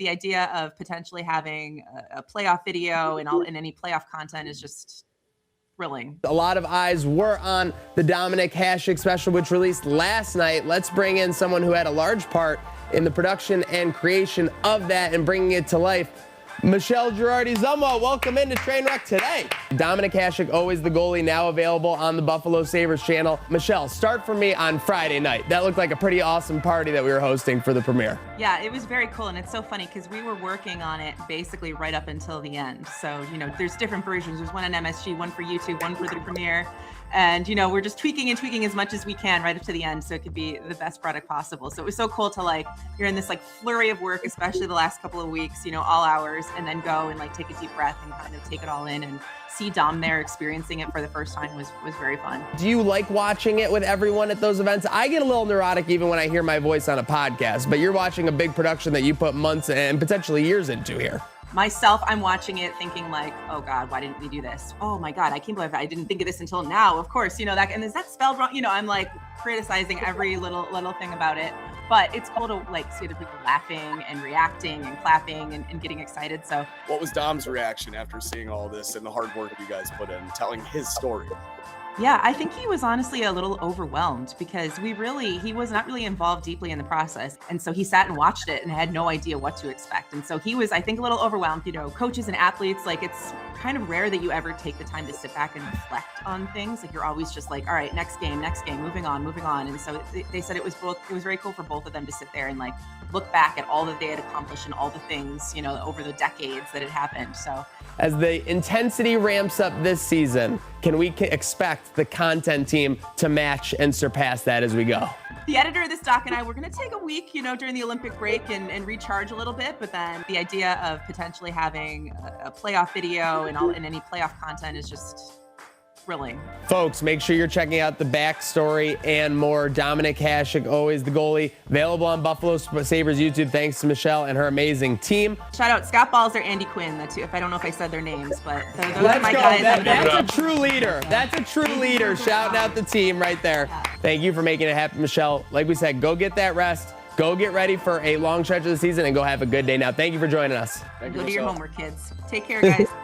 the idea of potentially having a playoff video and any playoff content is just thrilling. A lot of eyes were on the Dominik Hasek special, which released last night. Let's bring in someone who had a large part in the production and creation of that and bringing it to life. Michelle Girardi Zumwalt, welcome into Trainwreck today. Dominik Hasek, always the goalie, now available on the Buffalo Sabres channel. Michelle, start for me on Friday night. That looked like a pretty awesome party that we were hosting for the premiere. Yeah, it was very cool, and it's so funny because we were working on it basically right up until the end. So, there's different versions. There's one on MSG, one for YouTube, one for the premiere. And, we're just tweaking and tweaking as much as we can right up to the end so it could be the best product possible. So it was so cool to you're in this flurry of work, especially the last couple of weeks, all hours, and then go and take a deep breath and kind of take it all in and see Dom there experiencing it for the first time was very fun. Do you like watching it with everyone at those events? I get a little neurotic even when I hear my voice on a podcast, but you're watching a big production that you put months and potentially years into here. Myself, I'm watching it thinking oh God, why didn't we do this? Oh my God, I can't believe I didn't think of this until now. Of course, that, and is that spelled wrong? I'm criticizing every little thing about it, but it's cool to see the people laughing and reacting and clapping and getting excited. So what was Dom's reaction after seeing all this and the hard work you guys put in, telling his story? Yeah, I think he was honestly a little overwhelmed because he was not really involved deeply in the process. And so he sat and watched it and had no idea what to expect. And so he was, I think, a little overwhelmed. Coaches and athletes, it's kind of rare that you ever take the time to sit back and reflect on things. You're always just all right, next game, moving on. And so they said it was very cool for both of them to sit there and look back at all that they had accomplished and all the things, over the decades that had happened. So as the intensity ramps up this season, can we expect the content team to match and surpass that as we go? The editor of this doc and I, we're going to take a week, during the Olympic break and recharge a little bit. But then the idea of potentially having a playoff video and any playoff content is just thrilling. Folks, make sure you're checking out the backstory and more. Dominik Hasek, always the goalie, available on Buffalo Sabres YouTube. Thanks to Michelle and her amazing team. Shout out Scott Balls or Andy Quinn, the two. If I don't know if I said their names, but those Let's are my go. guys. That's a true leader. That's a true leader. Shouting out the team right there. Yeah. Thank you for making it happen, Michelle. Like we said, go get that rest. Go get ready for a long stretch of the season and go have a good day now. Thank you for joining us. Go do your homework, kids. Take care, guys.